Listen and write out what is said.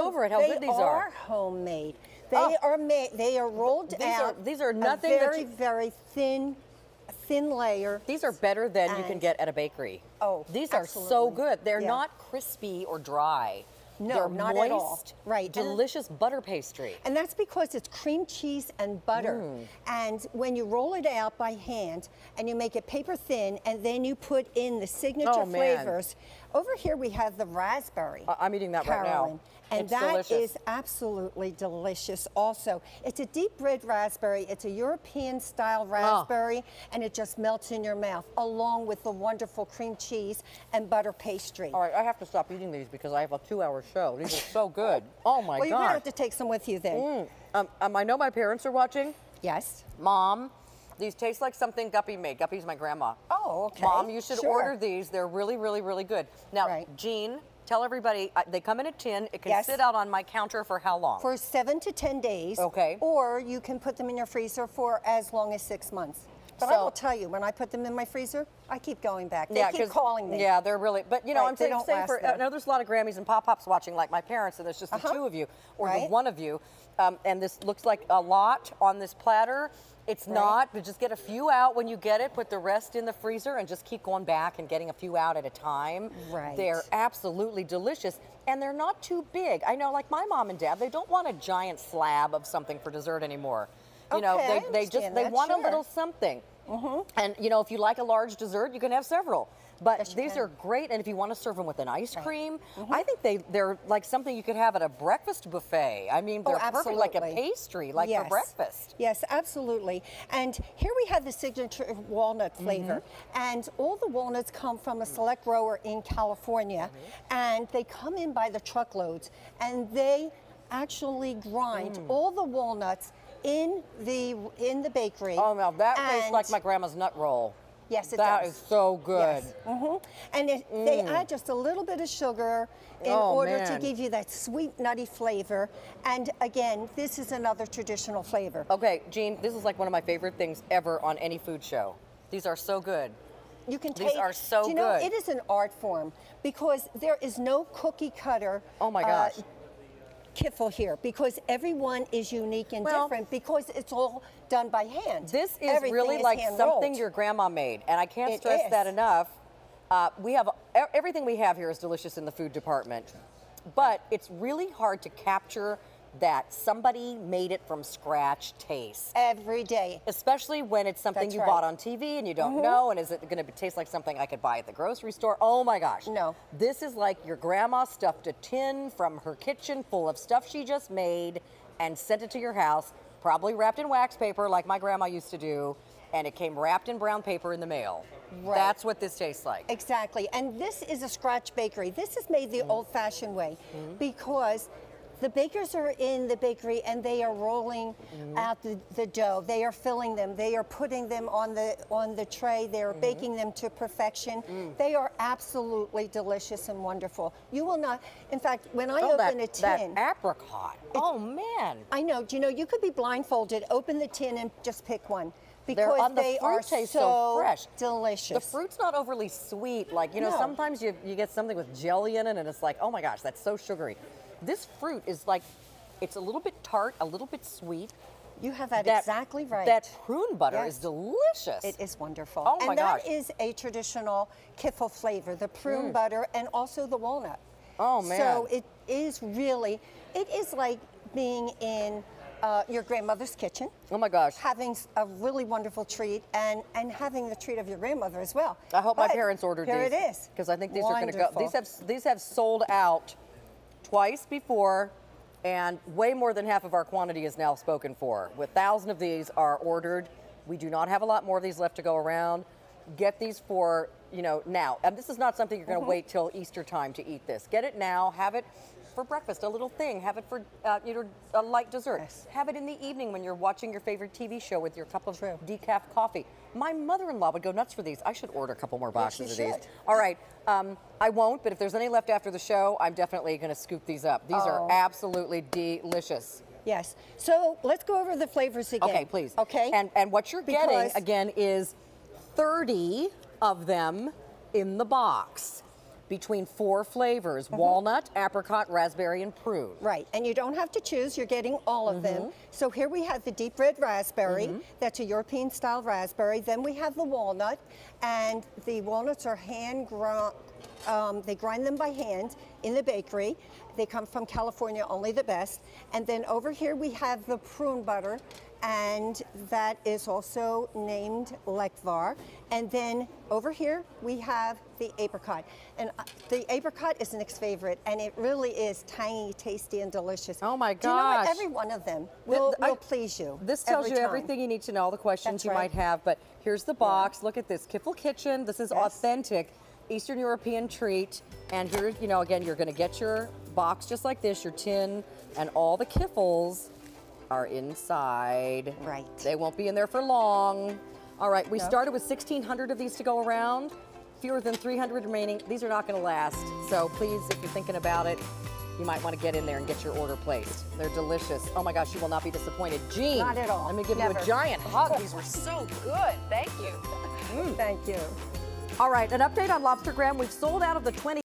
over it how good these are. They are homemade. They are made. They are rolled out. These are nothing. Very thin layer. These are better than you can get at a bakery. Oh, these are so good. They're not crispy or dry. No, They're not moist, at all. Right. Delicious butter pastry. And that's because it's cream cheese and butter. And when you roll it out by hand and you make it paper thin and then you put in the signature flavors. Over here we have the raspberry. I'm eating that right now. And it's that delicious. is absolutely delicious also. It's a deep red raspberry. It's a European style raspberry and it just melts in your mouth along with the wonderful cream cheese and butter pastry. All right, I have to stop eating these because I have a 2-hour show. These are so good. Oh my God. Well, you're gonna have to take some with you then. I know my parents are watching. Yes. Mom, these taste like something Guppy made. Guppy's my grandma. Oh, okay. Mom, you should order these. They're really, really, really good. Now, Jean, tell everybody, they come in a tin. It can sit out on my counter for how long? For 7 to 10 days. Okay. Or you can put them in your freezer for as long as 6 months. But I will tell you, when I put them in my freezer, I keep going back. They keep calling me. Yeah, they're really, but you know, I'm saying for, I know there's a lot of Grammys and Pop-Pops watching, like my parents, and there's just the two of you, or the one of you, and this looks like a lot on this platter. It's not, but just get a few out when you get it, put the rest in the freezer, and just keep going back and getting a few out at a time. Right. They're absolutely delicious, and they're not too big. I know, like my mom and dad, they don't want a giant slab of something for dessert anymore. You know, they want a little something. And you know, if you like a large dessert, you can have several. But these are great, and if you want to serve them with an ice cream, I think they're like something you could have at a breakfast buffet. I mean, they're perfect, like a pastry, like for breakfast. Yes, absolutely. And here we have the signature walnut flavor, and all the walnuts come from a select grower in California, and they come in by the truckloads, and they actually grind all the walnuts in the bakery. Oh, now that tastes like my grandma's nut roll. Yes, it does. That is so good. Yes. And they add just a little bit of sugar in order to give you that sweet, nutty flavor. And again, this is another traditional flavor. Okay, Jean, this is like one of my favorite things ever on any food show. These are so good. You can These are so you know, it is an art form because there is no cookie cutter. Oh my gosh. Kiffle here because everyone is unique and different because it's all done by hand. This is really like something your grandma made, and I can't stress that enough. We have everything we have here is delicious in the food department, but it's really hard to capture that somebody made it from scratch taste. Every day. Especially when it's something you bought on TV and you don't know, and is it going to taste like something I could buy at the grocery store? Oh my gosh. No. This is like your grandma stuffed a tin from her kitchen full of stuff she just made and sent it to your house, probably wrapped in wax paper like my grandma used to do, and it came wrapped in brown paper in the mail. Right. That's what this tastes like. Exactly. And this is a scratch bakery. This is made the old-fashioned way because the bakers are in the bakery and they are rolling out the dough. They are filling them. They are putting them on the tray. They are baking them to perfection. They are absolutely delicious and wonderful. You will not, in fact, when I open a tin. That apricot. Oh man. I know. Do you know, you could be blindfolded, open the tin and just pick one. Because they are so fresh. Delicious. The fruit's not overly sweet. Like, you know, sometimes you get something with jelly in it and it's like, oh my gosh, that's so sugary. This fruit is like, it's a little bit tart, a little bit sweet. You have that exactly right. That prune butter is delicious. It is wonderful. Oh my gosh. And that is a traditional Kiffle flavor, the prune butter and also the walnut. Oh man. So it is like being in your grandmother's kitchen. Oh my gosh. Having a really wonderful treat and having the treat of your grandmother as well. I hope my parents ordered these. Here it is. Because I think these are going to go. These have sold out twice before, and way more than half of our quantity is now spoken for. With 1,000 of these are ordered. We do not have a lot more of these left to go around. Get these for, you know, now. And this is not something you're going to wait till Easter time to eat this. Get it now. Have it for breakfast, a little thing. Have it for you know, a light dessert. Yes. Have it in the evening when you're watching your favorite TV show with your cup of decaf coffee. My mother-in-law would go nuts for these. I should order a couple more boxes of these. All right, I won't, but if there's any left after the show, I'm definitely going to scoop these up. These are absolutely delicious. Yes. So let's go over the flavors again. Okay, please. Okay. And what you're getting, again, is 30 of them in the box. between 4 flavors, walnut, apricot, raspberry, and prune. Right, and you don't have to choose, you're getting all of them. So here we have the deep red raspberry, that's a European style raspberry. Then we have the walnut, and the walnuts are hand ground, they grind them by hand in the bakery. They come from California, only the best. And then over here we have the prune butter, and that is also named Lekvar. And then over here we have the apricot. And the apricot is Nick's favorite, and it really is tangy, tasty, and delicious. Oh my gosh. Do you know what? gosh. Every one of them will please you. This tells you time. everything you need to know, all the questions That's you right. might have. But here's the box. Look at this, Kiffle Kitchen. This is authentic Eastern European treat. And here, you know, again, you're gonna get your box just like this, your tin, and all the Kiffles are inside. Right. They won't be in there for long. All right, we started with 1,600 of these to go around. Fewer than 300 remaining. These are not gonna last. So please, if you're thinking about it, you might want to get in there and get your order placed. They're delicious. Oh my gosh, you will not be disappointed. Jean, Not at all. let me give you a giant hug. These were so good. Thank you. Thank you. All right, an update on Lobstergram. We've sold out of the 20